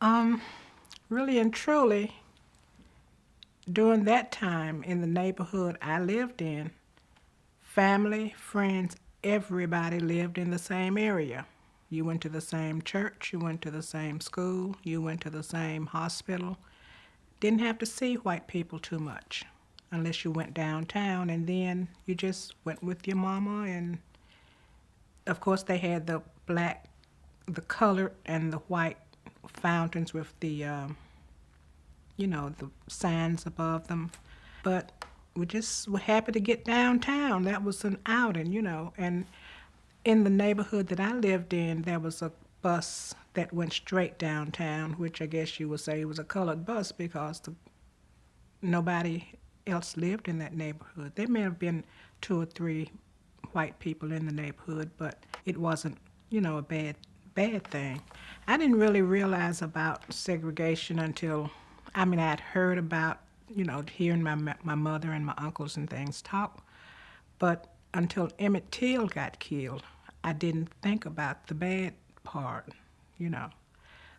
Um, Really and truly, during that time in the neighborhood I lived in, family, friends, everybody lived in the same area. You went to the same church, you went to the same school, you went to the same hospital. Didn't have to see white people too much unless you went downtown, and then you just went with your mama. And of course they had the black, the colored and the white fountains with the the signs above them. But we just were happy to get downtown. That was an outing. And in the neighborhood that I lived in, there was a bus that went straight downtown, which I guess you would say was a colored bus because nobody else lived in that neighborhood. There may have been two or three white people in the neighborhood, but it wasn't, a bad thing. I didn't really realize about segregation until, I'd heard about, hearing my mother and my uncles and things talk, but until Emmett Till got killed, I didn't think about the bad part, you know.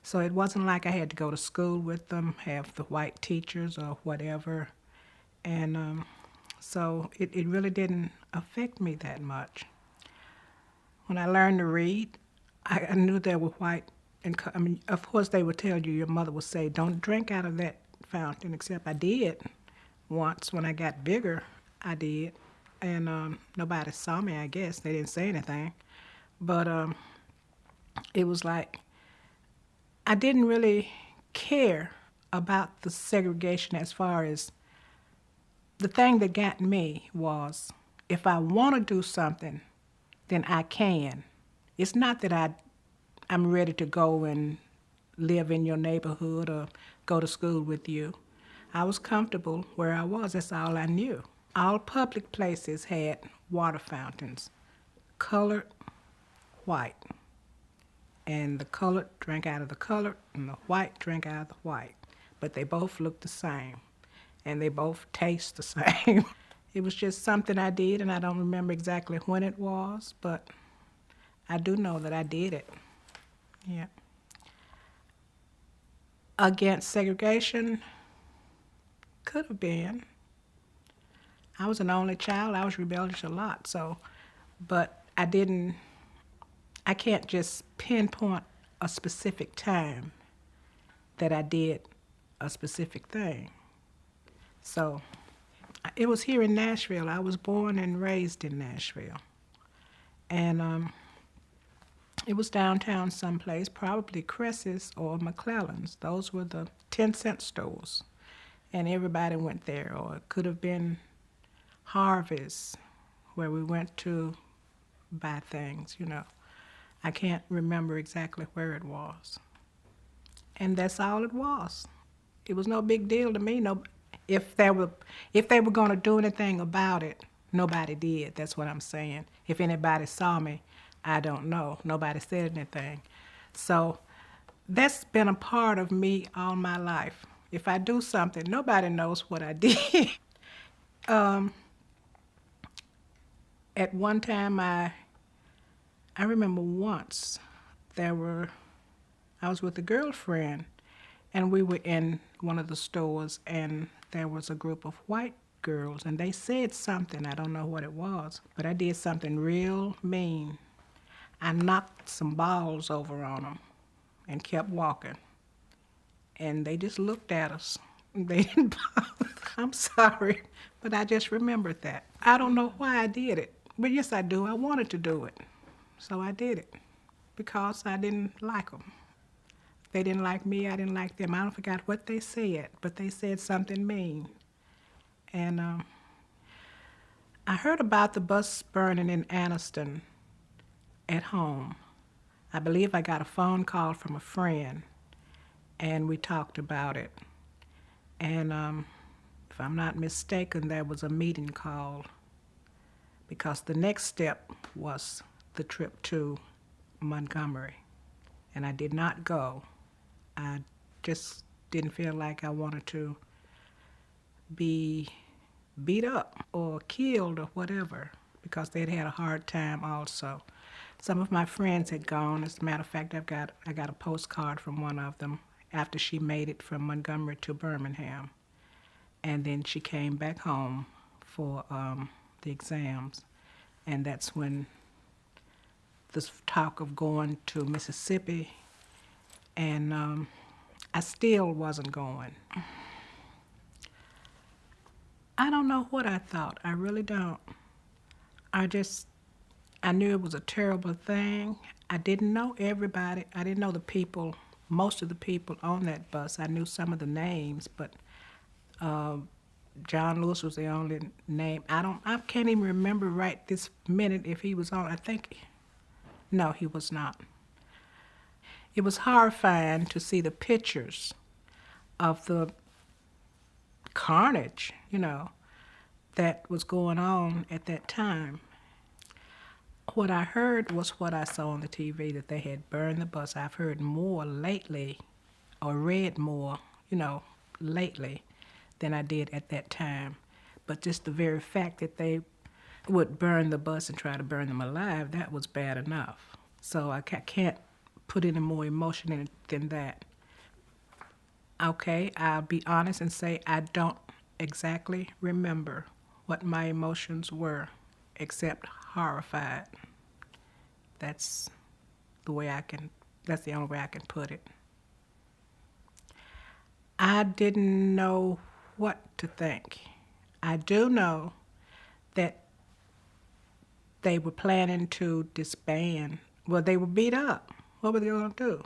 So it wasn't like I had to go to school with them, have the white teachers or whatever. And so it really didn't affect me that much. When I learned to read, I knew there were white, and of course they would tell you, your mother would say, don't drink out of that fountain, except I did once when I got bigger, I did. And nobody saw me, I guess. They didn't say anything. But it was like I didn't really care about the segregation as far as the thing that got me was if I want to do something, then I can. It's not that I'm ready to go and live in your neighborhood or go to school with you. I was comfortable where I was. That's all I knew. All public places had water fountains, colored, white. And the colored drank out of the colored, and the white drank out of the white. But they both looked the same, and they both taste the same. It was just something I did, and I don't remember exactly when it was, but I do know that I did it. Yeah. Against segregation, could have been. I was an only child. I was rebellious a lot, but I can't just pinpoint a specific time that I did a specific thing. So it was here in Nashville. I was born and raised in Nashville. And it was downtown someplace, probably Cress's or McClellan's. Those were the 10-cent stores. And everybody went there. Or it could have been Harvey's, where we went to buy things. I can't remember exactly where it was. And that's all it was. It was no big deal to me. No, if they were going to do anything about it, nobody did. That's what I'm saying. If anybody saw me, I don't know. Nobody said anything. So that's been a part of me all my life. If I do something, nobody knows what I did. At one time, I remember once I was with a girlfriend, and we were in one of the stores, and there was a group of white girls, and they said something. I don't know what it was, but I did something real mean. I knocked some balls over on them and kept walking, and they just looked at us. They didn't bother. I'm sorry, but I just remembered that. I don't know why I did it, but yes, I do. I wanted to do it, so I did it because I didn't like them. They didn't like me, I didn't like them. I don't forget what they said, but they said something mean. And I heard about the bus burning in Anniston at home. I believe I got a phone call from a friend, and we talked about it. And if I'm not mistaken, there was a meeting called because the next step was the trip to Montgomery. And I did not go. I just didn't feel like I wanted to be beat up or killed or whatever because they'd had a hard time also. Some of my friends had gone. As a matter of fact, I got a postcard from one of them, after she made it from Montgomery to Birmingham. And then she came back home for the exams. And that's when this talk of going to Mississippi, and I still wasn't going. I don't know what I thought. I really don't. I just, I knew it was a terrible thing. I didn't know everybody. I didn't know the people, most of the people on that bus. I knew some of the names, but uh, John Lewis was the only name. I can't even remember right this minute if he was on. I think, no, he was not. It was horrifying to see the pictures of the carnage, that was going on at that time. What I heard was what I saw on the TV, that they had burned the bus. I've heard more lately, or read more, lately than I did at that time. But just the very fact that they would burn the bus and try to burn them alive, that was bad enough. So I can't put any more emotion in it than that. Okay, I'll be honest and say I don't exactly remember what my emotions were, except horrified. That's that's the only way I can put it. I didn't know what to think. I do know that they were planning to disband. Well, they were beat up. What were they going to do?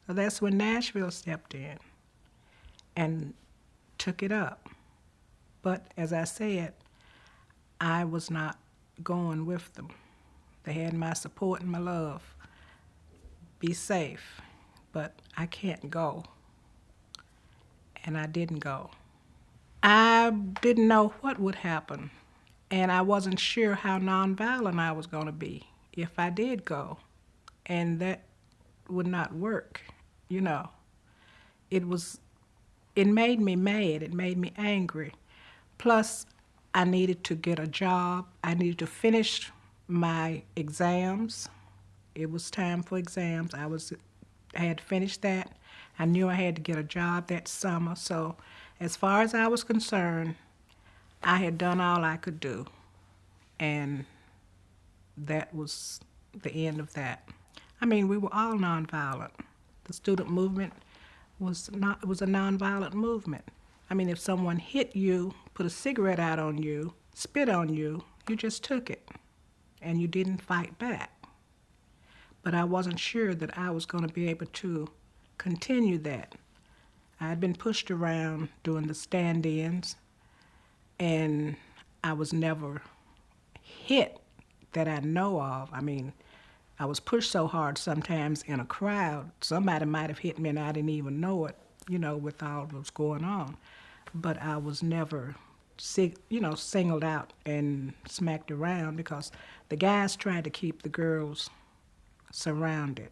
So that's when Nashville stepped in and took it up. But as I said, I was not going with them. They had my support and my love. Be safe. But I can't go. And I didn't go. I didn't know what would happen. And I wasn't sure how nonviolent I was going to be if I did go. And that would not work, It made me mad. It made me angry. Plus, I needed to get a job. I needed to finish my exams. It was time for exams. I had finished that. I knew I had to get a job that summer. So as far as I was concerned, I had done all I could do. And that was the end of that. I mean, we were all nonviolent. The student movement was a nonviolent movement. I mean, if someone hit you, put a cigarette out on you, spit on you, you just took it, and you didn't fight back. But I wasn't sure that I was going to be able to continue that. I had been pushed around doing the stand-ins, and I was never hit that I know of. I mean, I was pushed so hard sometimes in a crowd, somebody might have hit me and I didn't even know it, with all that was going on. But I was never, singled out and smacked around because the guys tried to keep the girls surrounded.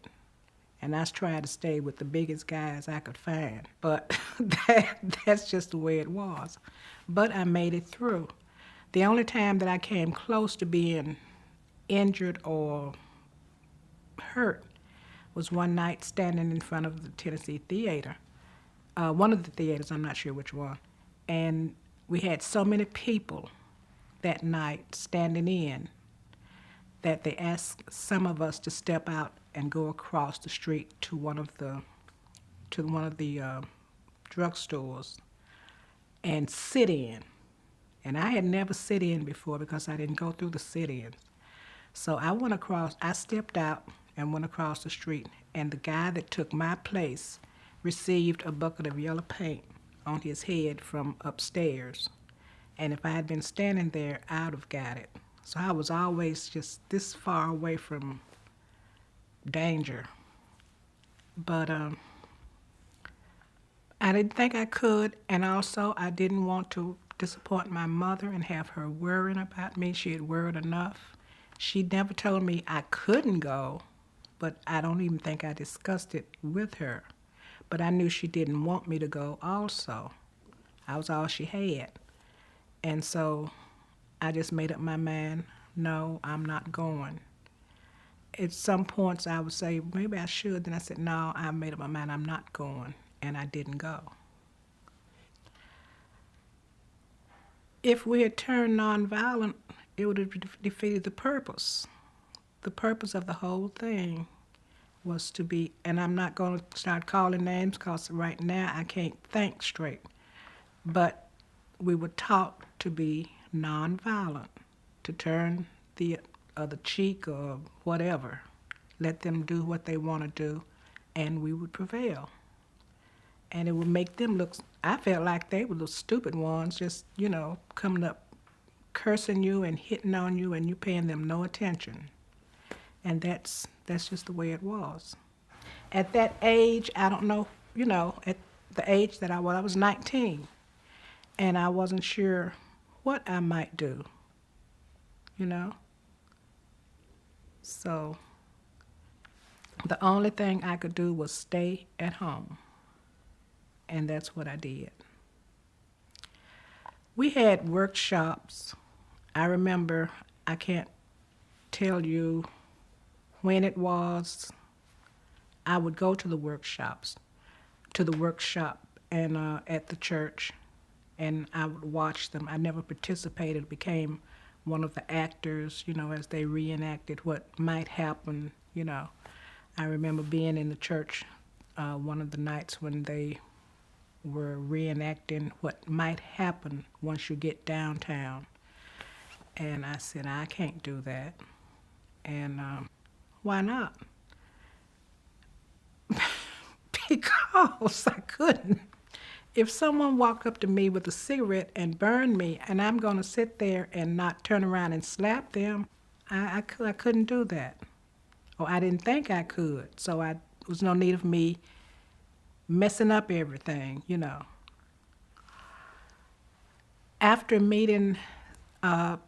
And I tried to stay with the biggest guys I could find. But that's just the way it was. But I made it through. The only time that I came close to being injured or hurt was one night standing in front of the Tennessee Theater. One of the theaters, I'm not sure which one. And we had so many people that night standing in that they asked some of us to step out and go across the street to one of the drugstores and sit in. And I had never sit in before because I didn't go through the sit-ins. So I stepped out and went across the street, and the guy that took my place received a bucket of yellow paint on his head from upstairs. And if I had been standing there, I would have got it. So I was always just this far away from danger. But I didn't think I could, and also I didn't want to disappoint my mother and have her worrying about me. She had worried enough. She never told me I couldn't go, but I don't even think I discussed it with her. But I knew she didn't want me to go also. I was all she had. And so I just made up my mind, no, I'm not going. At some points I would say, maybe I should. Then I said, no, I made up my mind, I'm not going. and I didn't go. If we had turned nonviolent, it would have defeated the purpose. The purpose of the whole thing was to be, and I'm not going to start calling names because right now I can't think straight, but we were taught to be nonviolent, to turn the other cheek or whatever, let them do what they want to do, and we would prevail. And it would make them look, I felt like they were the stupid ones, just, coming up, cursing you and hitting on you, and you paying them no attention. And that's just the way it was. At that age, I don't know, at the age that I was 19, and I wasn't sure what I might do, you know. So the only thing I could do was stay at home, and that's what I did. We had workshops. I remember, I can't tell you when it was. I would go to the workshop and at the church, and I would watch them. I never participated, became one of the actors, as they reenacted what might happen. I remember being in the church one of the nights when they were reenacting what might happen once you get downtown. And I said, I can't do that. And why not? Because I couldn't. If someone walked up to me with a cigarette and burned me, and I'm going to sit there and not turn around and slap them, I couldn't do that. Or I didn't think I could. So there was no need of me messing up everything. After meeting a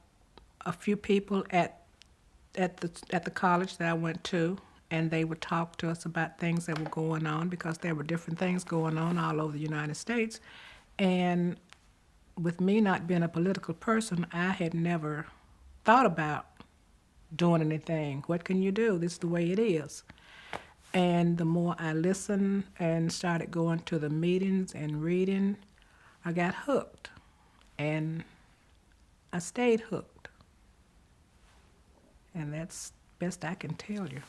few people at the college that I went to, and they would talk to us about things that were going on, because there were different things going on all over the United States. And with me not being a political person, I had never thought about doing anything. What can you do? This is the way it is. And the more I listened and started going to the meetings and reading, I got hooked. And I stayed hooked. And that's best I can tell you.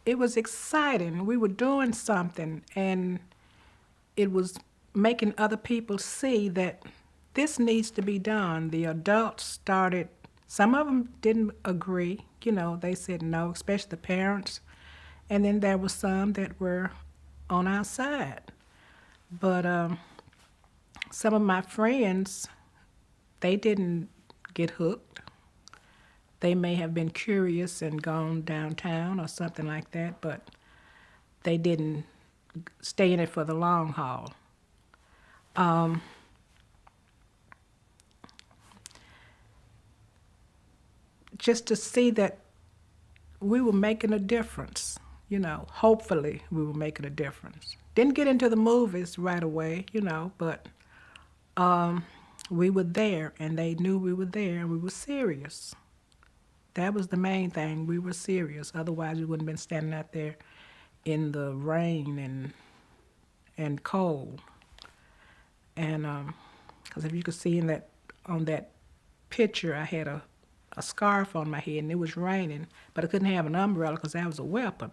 It was exciting. We were doing something, and it was making other people see that this needs to be done. The adults started, some of them didn't agree. They said no, especially the parents. And then there were some that were on our side. But some of my friends, they didn't get hooked. They may have been curious and gone downtown or something like that, but they didn't stay in it for the long haul. Just to see that we were making a difference, hopefully we were making a difference. Didn't get into the movies right away, but we were there, and they knew we were there, and we were serious. That was the main thing. We were serious. Otherwise, we wouldn't have been standing out there in the rain and cold. And because if you could see on that picture, I had a scarf on my head, and it was raining, but I couldn't have an umbrella because that was a weapon.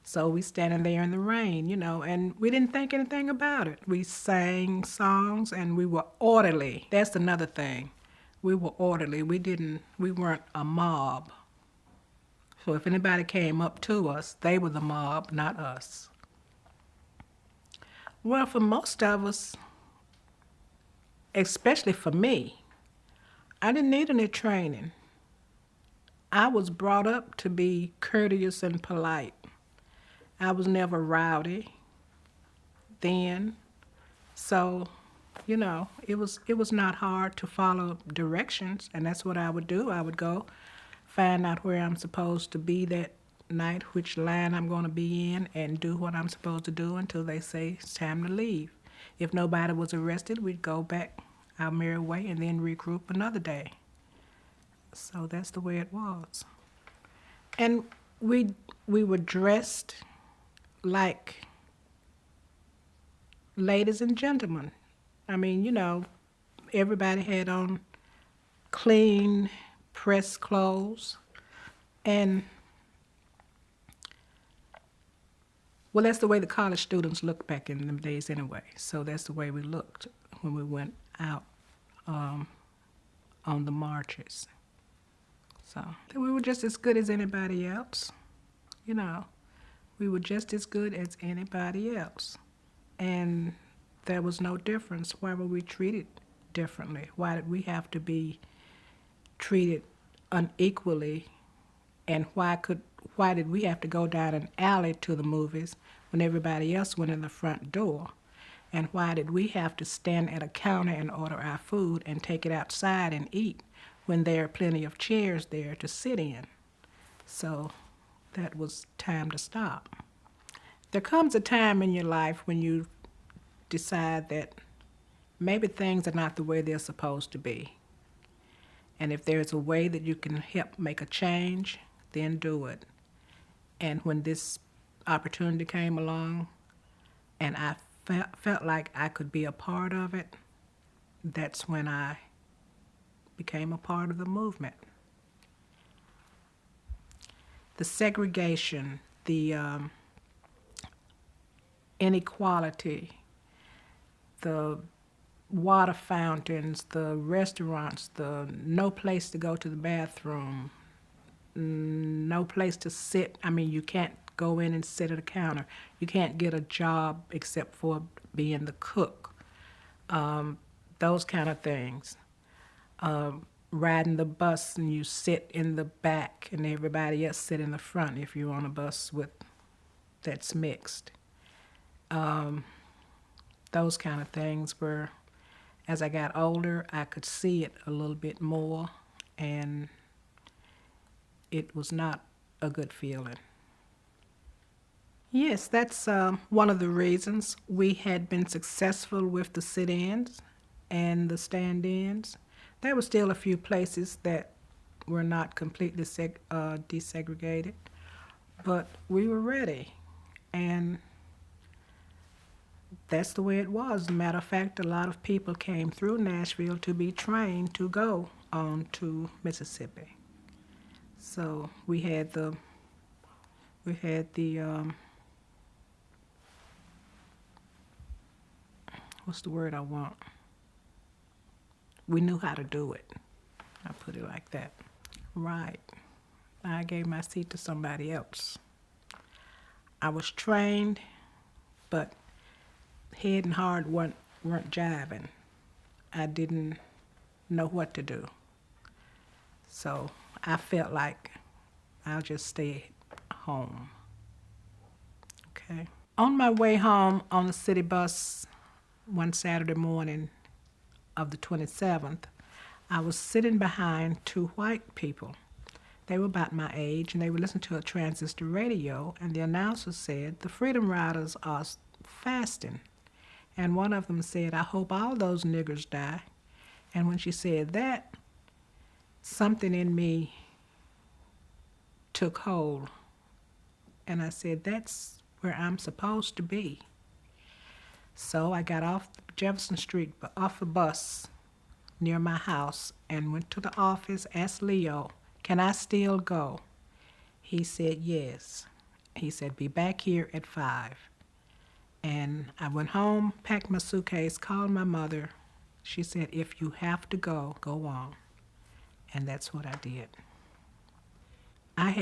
So we standing there in the rain, and we didn't think anything about it. We sang songs, and we were orderly. That's another thing. We were orderly. We weren't a mob. So if anybody came up to us, they were the mob, not us. Well, for most of us, especially for me, I didn't need any training. I was brought up to be courteous and polite. I was never rowdy then. So it was not hard to follow directions, and that's what I would do. I would go find out where I'm supposed to be that night, which line I'm going to be in, and do what I'm supposed to do until they say it's time to leave. If nobody was arrested, we'd go back our merry way and then regroup another day. So that's the way it was. And we were dressed like ladies and gentlemen. I mean, everybody had on clean, pressed clothes. And, well, that's the way the college students looked back in them days anyway. So that's the way we looked when we went out um, on the marches. So we were just as good as anybody else. You know, we were just as good as anybody else. And there was no difference. Why were we treated differently? Why did we have to be treated unequally? And why did we have to go down an alley to the movies when everybody else went in the front door? And why did we have to stand at a counter and order our food and take it outside and eat when there are plenty of chairs there to sit in? So that was time to stop. There comes a time in your life when you decide that maybe things are not the way they're supposed to be. And if there's a way that you can help make a change, then do it. And when this opportunity came along and I felt like I could be a part of it, that's when I became a part of the movement. The segregation, the inequality, the water fountains, the restaurants, the no place to go to the bathroom, no place to sit. I mean, you can't go in and sit at a counter. You can't get a job except for being the cook. Those kind of things. Riding the bus and you sit in the back and everybody else sit in the front if you're on a bus that's mixed. Those kind of things were, as I got older, I could see it a little bit more, and it was not a good feeling. Yes, that's one of the reasons we had been successful with the sit-ins and the stand-ins. There were still a few places that were not completely desegregated, but we were ready, and that's the way it was. As a matter of fact, a lot of people came through Nashville to be trained to go on to Mississippi. So we had the what's the word I want? We knew how to do it. I put it like that. Right. I gave my seat to somebody else. I was trained, but head and heart weren't jiving. I didn't know what to do. So I felt like I'll just stay home. Okay. On my way home on the city bus one Saturday morning of the 27th, I was sitting behind two white people. They were about my age, and they were listening to a transistor radio, and the announcer said, "The Freedom Riders are fasting." And one of them said, "I hope all those niggers die." And when she said that, something in me took hold. And I said, that's where I'm supposed to be. So I got off Jefferson Street, off the bus near my house, and went to the office, asked Leo, "Can I still go?" He said yes. He said, "Be back here at 5. And I went home, packed my suitcase, called my mother. She said, "If you have to go, go on." And that's what I did. I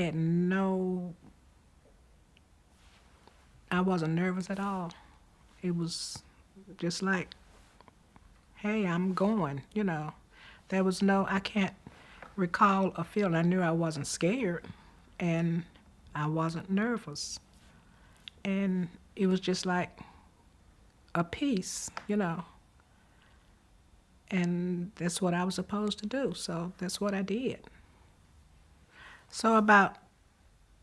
wasn't nervous at all. It was just like, hey, I'm going, There was I can't recall a feeling. I knew I wasn't scared, and I wasn't nervous. And it was just like a peace, And that's what I was supposed to do, so that's what I did. So about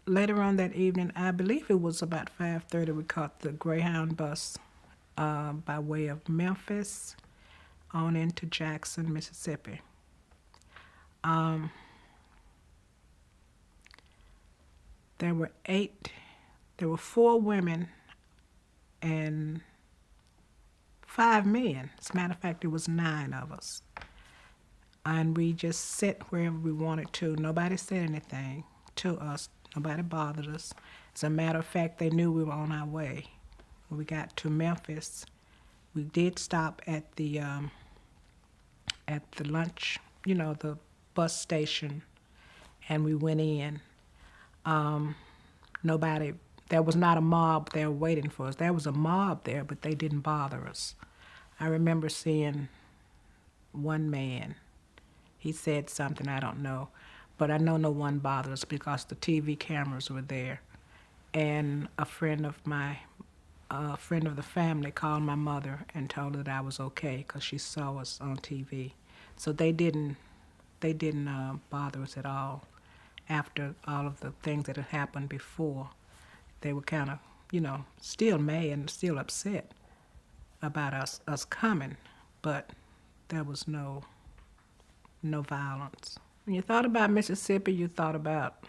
later on that evening, I believe it was about 5:30, we caught the Greyhound bus by way of Memphis on into Jackson, Mississippi. There were 4 women and 5 men. As a matter of fact, it was 9 of us. And we just sat wherever we wanted to. Nobody said anything to us. Nobody bothered us. As a matter of fact, they knew we were on our way. When we got to Memphis, we did stop at the lunch, the bus station, and we went in. Nobody, there was not a mob there waiting for us. There was a mob there, but they didn't bother us. I remember seeing one man. He said something, I don't know. But I know no one bothered us because the TV cameras were there. And a friend of the family called my mother and told her that I was okay because she saw us on TV. So they didn't bother us at all. After all of the things that had happened before, they were kind of, still mad and still upset about us coming, but there was no violence. When you thought about Mississippi, you thought about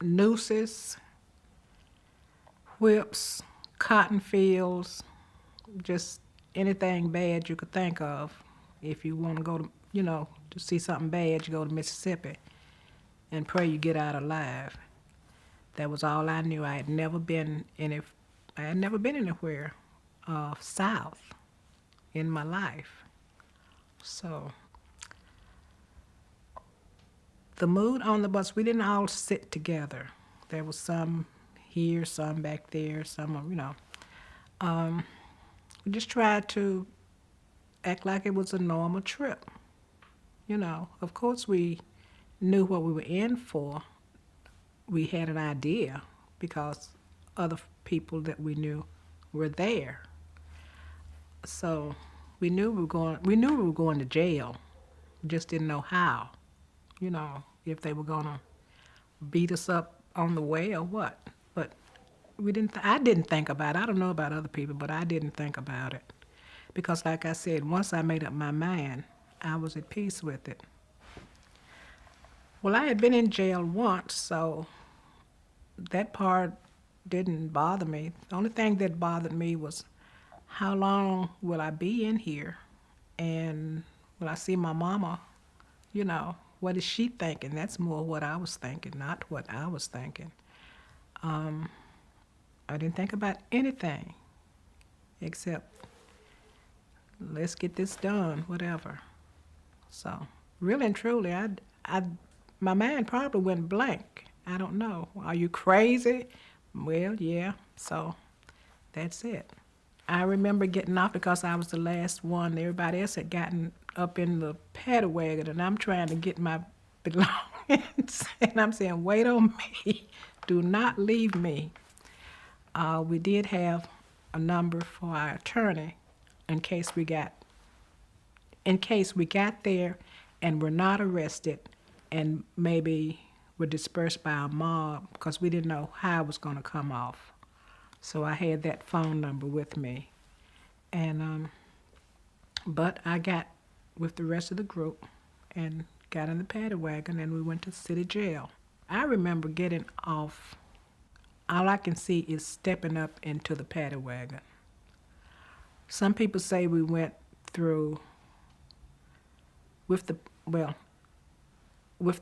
nooses, whips, cotton fields, just anything bad you could think of. If you want to go to see something bad, you go to Mississippi and pray you get out alive. That was all I knew. I had never been anywhere south in my life. So the mood on the bus, we didn't all sit together. There was some here, some back there, some, we just tried to act like it was a normal trip. Of course we knew what we were in for. We had an idea because other people that we knew were there. So we knew we were going to jail. We just didn't know how. If they were gonna beat us up on the way or what. But I didn't think about it. I don't know about other people, but I didn't think about it. Because like I said, once I made up my mind, I was at peace with it. Well, I had been in jail once, so that part didn't bother me. The only thing that bothered me was how long will I be in here? And will I see my mama? What is she thinking? That's more what I was thinking, not what I was thinking. I didn't think about anything except let's get this done, whatever. So really and truly, my mind probably went blank. I don't know. Are you crazy? Well, yeah. So that's it. I remember getting off because I was the last one. Everybody else had gotten up in the paddy wagon, and I'm trying to get my belongings. And I'm saying, wait on me. Do not leave me. We did have a number for our attorney in case we got there and were not arrested and maybe were dispersed by a mob because we didn't know how it was going to come off. So I had that phone number with me. And but I got with the rest of the group and got in the paddy wagon and we went to city jail. I remember getting off. All I can see is stepping up into the paddy wagon. Some people say we went through with the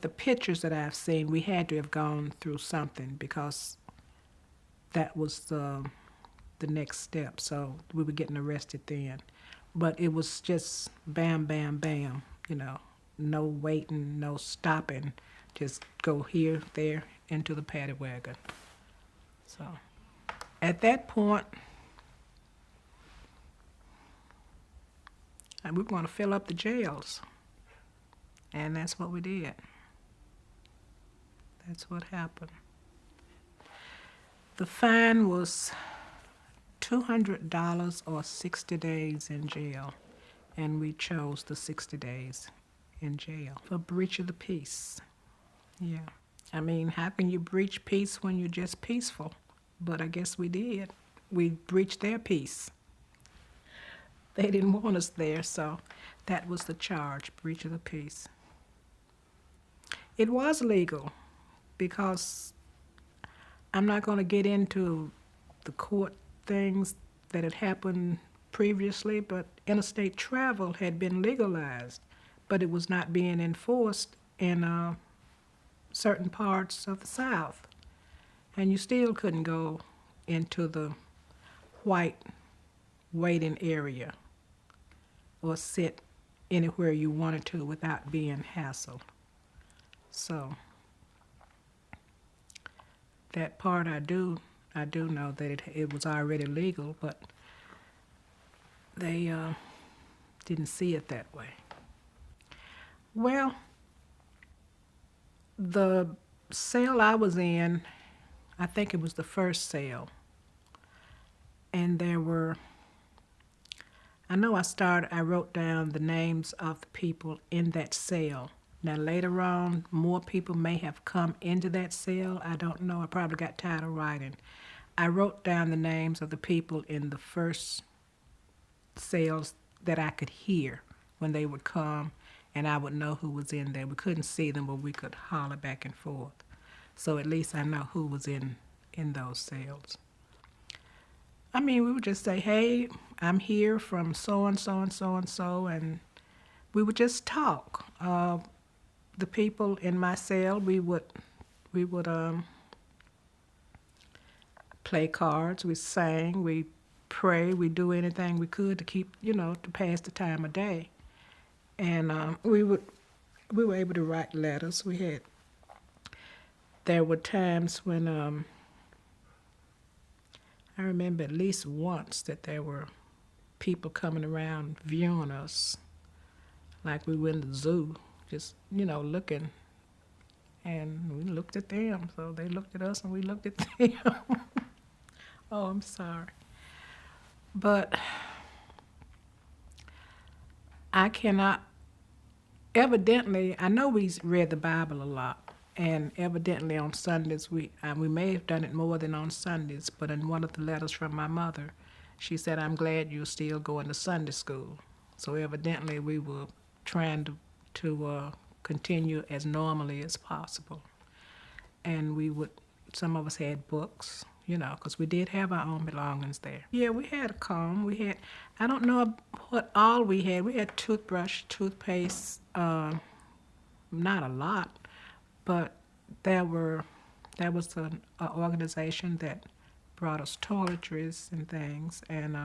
pictures that I've seen, we had to have gone through something because that was the next step. So we were getting arrested then. But it was just bam, bam, bam, no waiting, no stopping. Just go here, there, into the paddy wagon. So at that point, we were going to fill up the jails. And that's what we did. That's what happened. The fine was $200 or 60 days in jail. And we chose the 60 days in jail for breach of the peace. Yeah. I mean, how can you breach peace when you're just peaceful? But I guess we did. We breached their peace. They didn't want us there, so that was the charge, breach of the peace. It was legal because I'm not going to get into the court things that had happened previously, but interstate travel had been legalized, but it was not being enforced in certain parts of the South. And you still couldn't go into the white waiting area or sit anywhere you wanted to without being hassled. So that part I do know that it was already legal, but they didn't see it that way. Well, the sale I was in, I think it was the first sale, and there were, I wrote down the names of the people in that sale. Now later on, more people may have come into that sale. I don't know. I probably got tired of writing. I wrote down the names of the people in the first sales that I could hear when they would come, and I would know who was in there. We couldn't see them, but we could holler back and forth. So at least I know who was in those sales. I mean, we would just say, "Hey, I'm here from so and so and so and so," and we would just talk. The people in my cell, we would play cards, we sang, we pray, we do anything we could to keep, to pass the time of day. And we were able to write letters. There were times when I remember at least once that there were people coming around viewing us, like we were in the zoo, just looking. And we looked at them, so they looked at us and we looked at them. Oh, I'm sorry. But I cannot, evidently, I know we read the Bible a lot, and evidently on Sundays, we may have done it more than on Sundays, but in one of the letters from my mother, she said, "I'm glad you're still going to Sunday school." So evidently we were trying to continue as normally as possible. And some of us had books, because we did have our own belongings there. Yeah, we had a comb. I don't know what all we had. We had toothbrush, toothpaste, not a lot, but there was an organization that brought us toiletries and things. And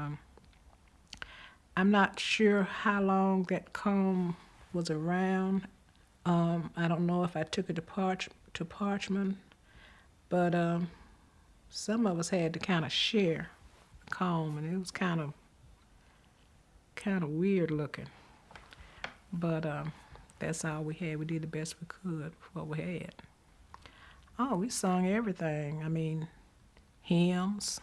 I'm not sure how long that comb was around. I don't know if I took it to Parchman, but some of us had to kind of share a comb, and it was kind of weird looking. But that's all we had. We did the best we could with what we had. Oh, we sung everything. I mean, hymns.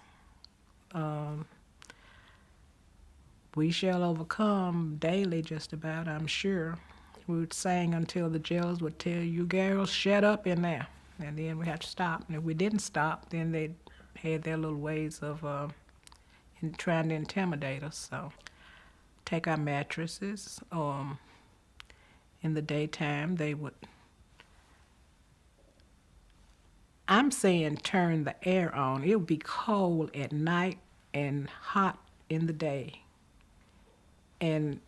We shall overcome daily, just about, I'm sure. We would sing until the jailers would tell you girls, shut up in there. And then we had to stop. And if we didn't stop, then they had their little ways of trying to intimidate us. So take our mattresses. In the daytime, they would, I'm saying turn the air on. It would be cold at night and hot in the day. And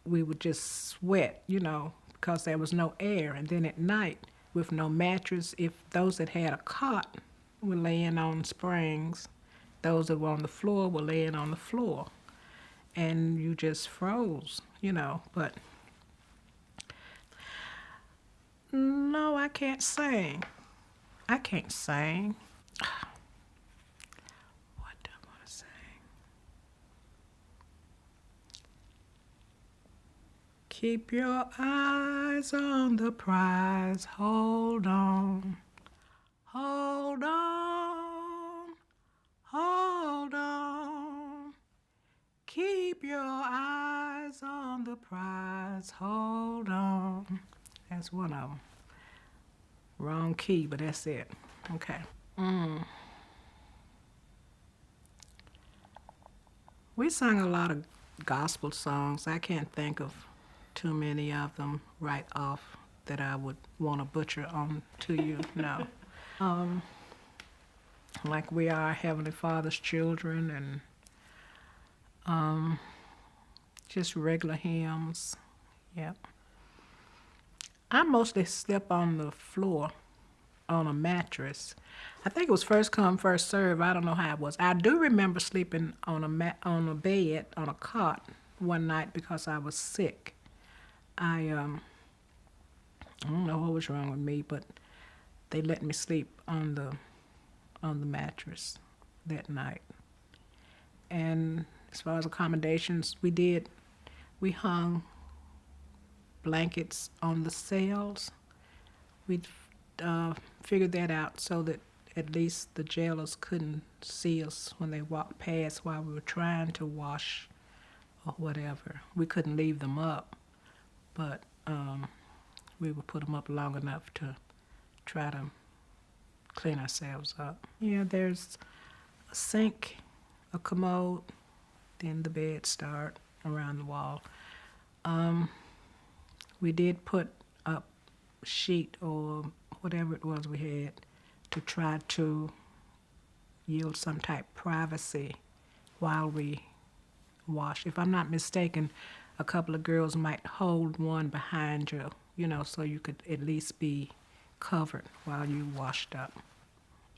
we would just sweat, because there was no air. And then at night, with no mattress, if those that had a cot were laying on springs, those that were on the floor were laying on the floor. And you just froze, But no, I can't sing. I can't sing. What do I want to sing? Keep your eyes on the prize. Hold on. Hold on. Hold on. Keep your eyes on the prize. Hold on. That's one of them. Wrong key, but that's it. Okay. We sang a lot of gospel songs. I can't think of too many of them right off that I would want to butcher on to you. No. Like we are Heavenly Father's children, and Um, just regular hymns. Yep. I mostly slept on the floor on a mattress. I think it was first come, first serve. I don't know how it was. I do remember sleeping on on a bed, on a cot one night because I was sick. I I don't know what was wrong with me, but they let me sleep on the mattress that night. And as far as accommodations, we hung blankets on the cells. We figured that out so that at least the jailers couldn't see us when they walked past while we were trying to wash or whatever. We couldn't leave them up, but we would put them up long enough to try to clean ourselves up. Yeah, there's a sink, a commode, then the bed start around the wall. Um, we did put up a sheet or whatever it was we had to try to yield some type of privacy while we wash. If I'm not mistaken, a couple of girls might hold one behind you, so you could at least be covered while you washed up.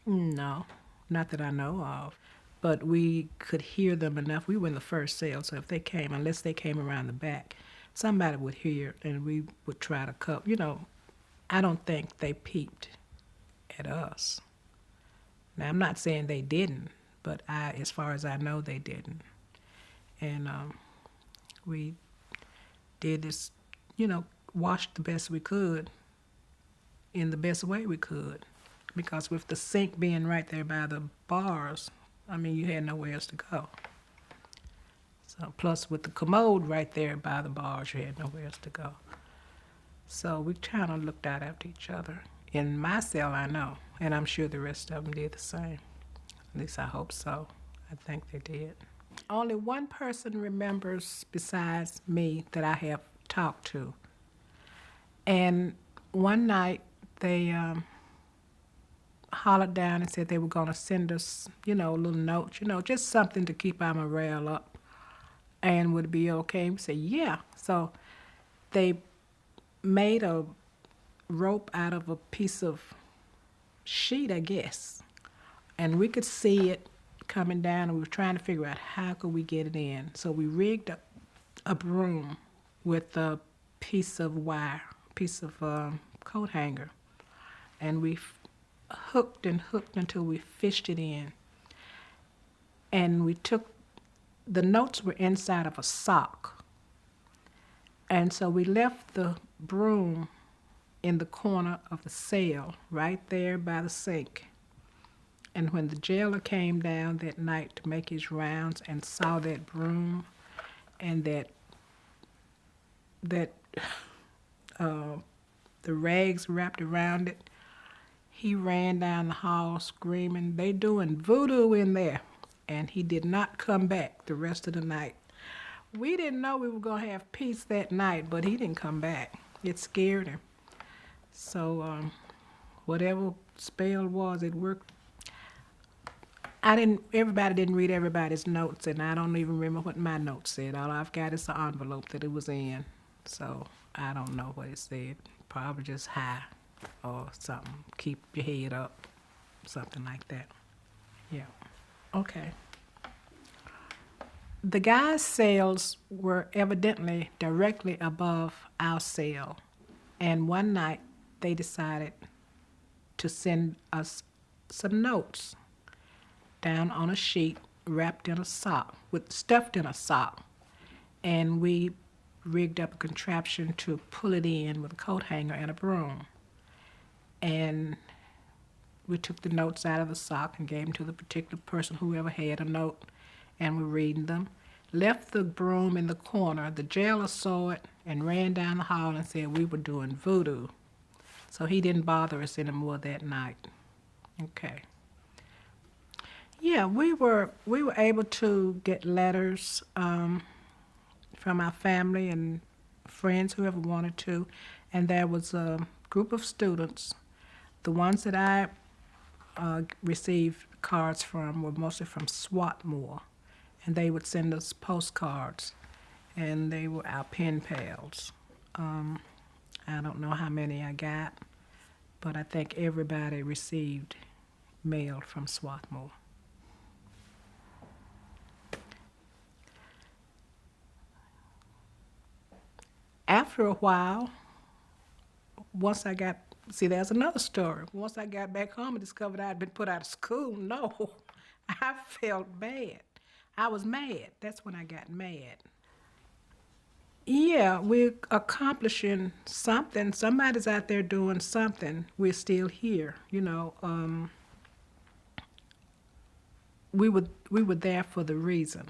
No, not that I know of. But we could hear them enough. We were in the first cell, so if they came, unless they came around the back, somebody would hear, and we would try to cover. I don't think they peeped at us. Now, I'm not saying they didn't, but as far as I know, they didn't. And we did this, washed the best we could in the best way we could. Because with the sink being right there by the bars, you had nowhere else to go. So, plus with the commode right there by the bars, you had nowhere else to go. So we kind of looked out after each other. In my cell, I know, and I'm sure the rest of them did the same. At least I hope so. I think they did. Only one person remembers besides me that I have talked to. And one night they hollered down and said they were going to send us, a little note, just something to keep our morale up. And would it be okay? We said, yeah. So they made a rope out of a piece of sheet, I guess. And we could see it coming down, and we were trying to figure out how could we get it in. So we rigged up a broom with a piece of wire, piece of coat hanger. And we hooked and hooked until we fished it in. And we took, the notes were inside of a sock. And so we left the broom in the corner of the cell, right there by the sink. And when the jailer came down that night to make his rounds and saw that broom and that the rags wrapped around it, he ran down the hall screaming, "They doing voodoo in there." And he did not come back the rest of the night. We didn't know we were going to have peace that night, but he didn't come back. It scared him. So whatever spell was, it worked. Everybody didn't read everybody's notes, and I don't even remember what my notes said. All I've got is the envelope that it was in. So I don't know what it said. Probably just hi or something. Keep your head up. Something like that. Yeah. Okay. The guys' cells were evidently directly above our cell. And one night they decided to send us some notes down on a sheet wrapped in a sock, stuffed in a sock. And we rigged up a contraption to pull it in with a coat hanger and a broom. And we took the notes out of the sock and gave them to the particular person, whoever had a note, and we're reading them. Left the broom in the corner. The jailer saw it and ran down the hall and said we were doing voodoo. So he didn't bother us anymore that night. Okay. Yeah, we were able to get letters from our family and friends, whoever wanted to, and there was a group of students. The ones that I received cards from were mostly from Swarthmore, and they would send us postcards, and they were our pen pals. Um, I don't know how many I got, but I think everybody received mail from Swarthmore. After a while, once I got, see, there's another story. Once I got back home and discovered I'd been put out of school, no, I felt bad. I was mad. That's when I got mad. Yeah, we're accomplishing something. Somebody's out there doing something. We're still here. We were there for the reason,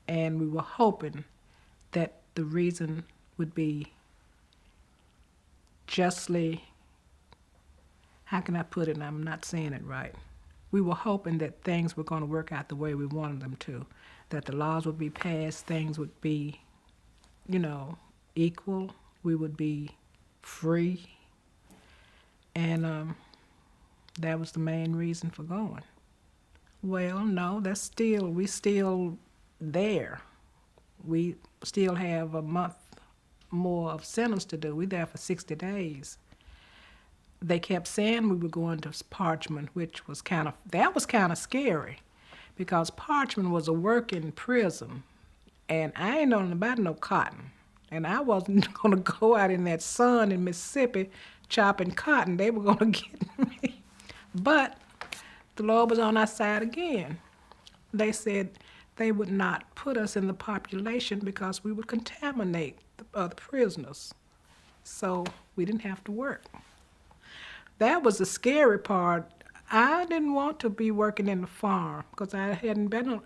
and we were hoping that the reason would be justly, how can I put it? And I'm not saying it right. We were hoping that things were going to work out the way we wanted them to, that the laws would be passed, things would be, you know, equal, we would be free, and that was the main reason for going. Well, no, we still there. We still have a month more of sentence to do. We're there for 60 days. They kept saying we were going to Parchman, which was that was kind of scary, because Parchman was a working prison, and I ain't known about no cotton. And I wasn't going to go out in that sun in Mississippi chopping cotton. They were going to get me. But the Lord was on our side again. They said they would not put us in the population because we would contaminate the other prisoners. So we didn't have to work. That was the scary part. I didn't want to be working in the farm because I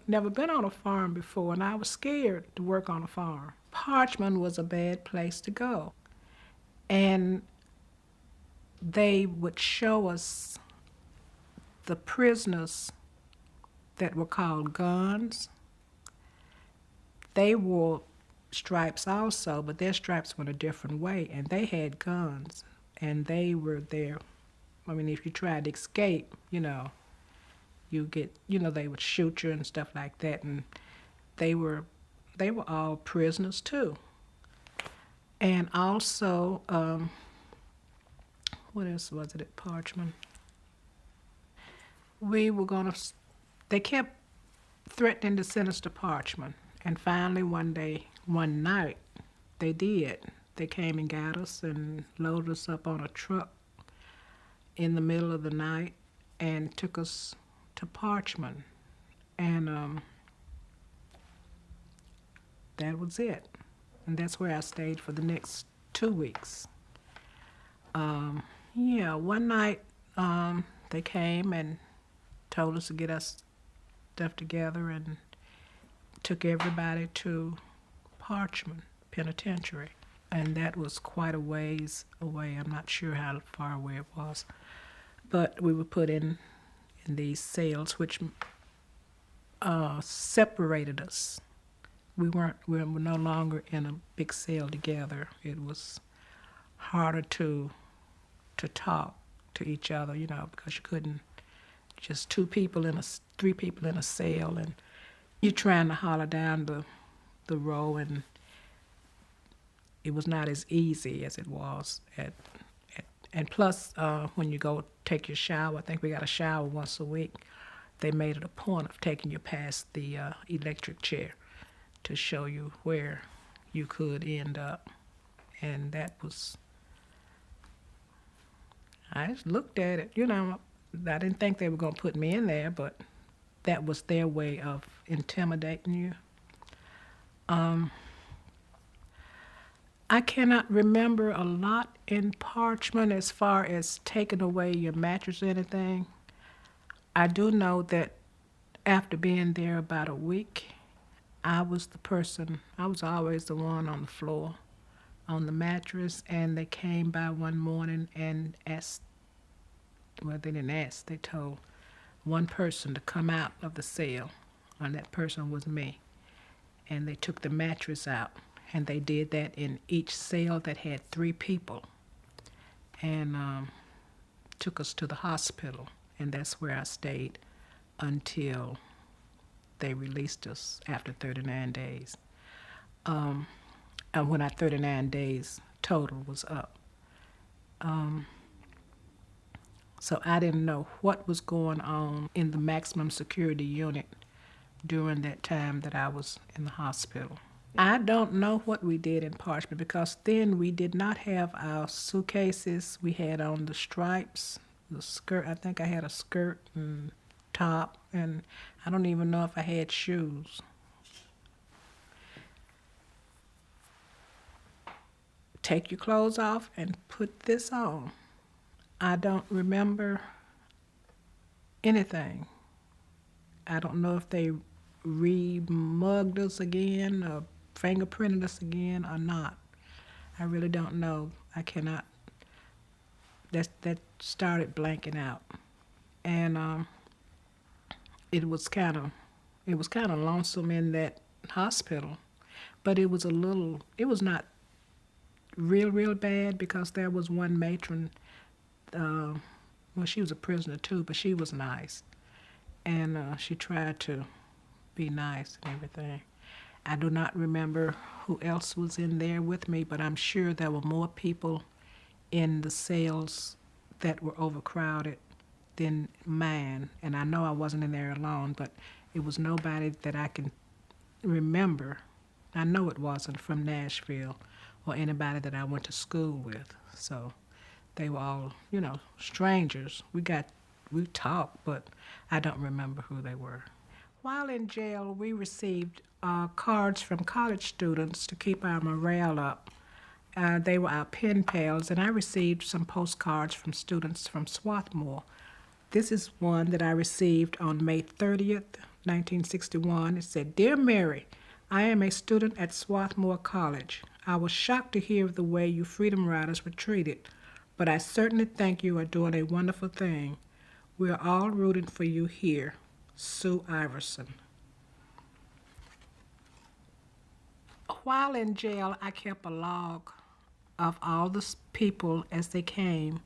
never been on a farm before, and I was scared to work on a farm. Parchman was a bad place to go. And they would show us the prisoners that were called guns. They wore stripes also, but their stripes went a different way, and they had guns, and they were there. I mean, if you tried to escape, you get, they would shoot you and stuff like that, and they were all prisoners too. And also, what else was it at Parchman? They kept threatening to send us to Parchman, and finally one night, they did. They came and got us and loaded us up on a truck in the middle of the night and took us to Parchman. And that was it. And that's where I stayed for the next 2 weeks. One night they came and told us to get us stuff together and took everybody to Parchman Penitentiary. And that was quite a ways away. I'm not sure how far away it was. But we were put in these cells which separated us. We were no longer in a big cell together. It was harder to talk to each other, because you couldn't, just 3 people in a cell, and you're trying to holler down the row, and it was not as easy as it was and plus, when you go take your shower, I think we got a shower once a week, they made it a point of taking you past the electric chair to show you where you could end up. And that was, I just looked at it, I didn't think they were going to put me in there, but that was their way of intimidating you. I cannot remember a lot in Parchman as far as taking away your mattress or anything. I do know that after being there about a week, I was always the one on the floor, on the mattress, and they came by one morning and asked, well, they didn't ask, they told one person to come out of the cell, and that person was me. And they took the mattress out, and they did that in each cell that had 3 people, and took us to the hospital, and that's where I stayed until they released us after 39 days. And when our 39 days total was up. So I didn't know what was going on in the maximum security unit during that time that I was in the hospital. I don't know what we did in Parchment because then we did not have our suitcases. We had on the stripes, the skirt. I think I had a skirt and top, and I don't even know if I had shoes. Take your clothes off and put this on. I don't remember anything. I don't know if they re-mugged us again or fingerprinted us again or not. I really don't know. I cannot. That started blanking out, and it was kind of lonesome in that hospital, but it was not real bad because there was one matron. Well, she was a prisoner too, but she was nice, and she tried to be nice and everything. I do not remember who else was in there with me, but I'm sure there were more people in the cells that were overcrowded than mine. And I know I wasn't in there alone, but it was nobody that I can remember. I know it wasn't from Nashville or anybody that I went to school with. So they were all, strangers. We talked, but I don't remember who they were. While in jail, we received cards from college students to keep our morale up. They were our pen pals, and I received some postcards from students from Swarthmore. This is one that I received on May 30th, 1961. It said, "Dear Mary, I am a student at Swarthmore College. I was shocked to hear of the way you Freedom Riders were treated, but I certainly think you are doing a wonderful thing. We are all rooting for you here. Sue Iverson." While in jail, I kept a log of all the people as they came.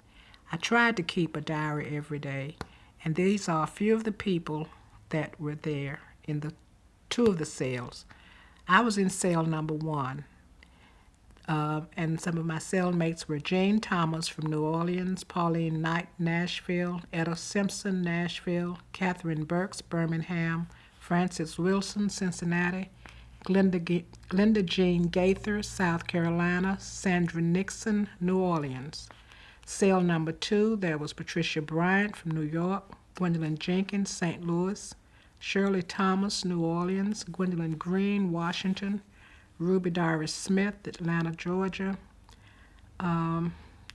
I tried to keep a diary every day, and these are a few of the people that were there in the two of the cells. I was in cell number 1, and some of my cellmates were Jane Thomas from New Orleans, Pauline Knight, Nashville, Etta Simpson, Nashville, Catherine Burks, Birmingham, Frances Wilson, Cincinnati, Glenda Jean Gaither, South Carolina, Sandra Nixon, New Orleans. Cell number 2, there was Patricia Bryant from New York, Gwendolyn Jenkins, St. Louis, Shirley Thomas, New Orleans, Gwendolyn Green, Washington, Ruby Doris Smith, Atlanta, Georgia,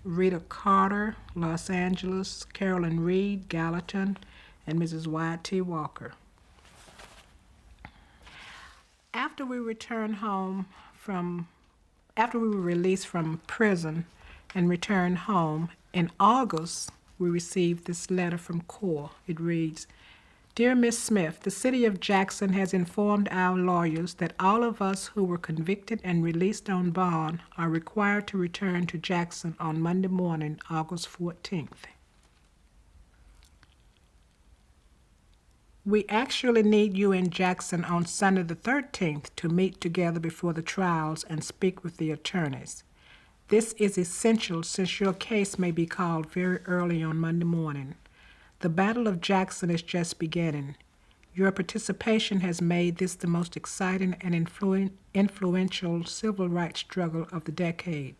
Rita Carter, Los Angeles, Carolyn Reed, Gallatin, and Mrs. Wyatt T. Walker. After we were released from prison and returned home, in August, we received this letter from CORE. It reads, "Dear Miss Smith, the City of Jackson has informed our lawyers that all of us who were convicted and released on bond are required to return to Jackson on Monday morning, August 14th. We actually need you in Jackson on Sunday the 13th to meet together before the trials and speak with the attorneys. This is essential since your case may be called very early on Monday morning. The Battle of Jackson is just beginning. Your participation has made this the most exciting and influential civil rights struggle of the decade.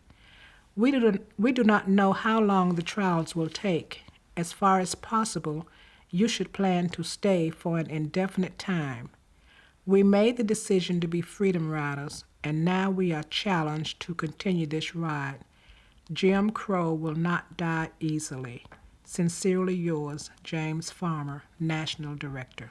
We do not know how long the trials will take. As far as possible, you should plan to stay for an indefinite time. We made the decision to be Freedom Riders, and now we are challenged to continue this ride. Jim Crow will not die easily. Sincerely yours, James Farmer, National Director."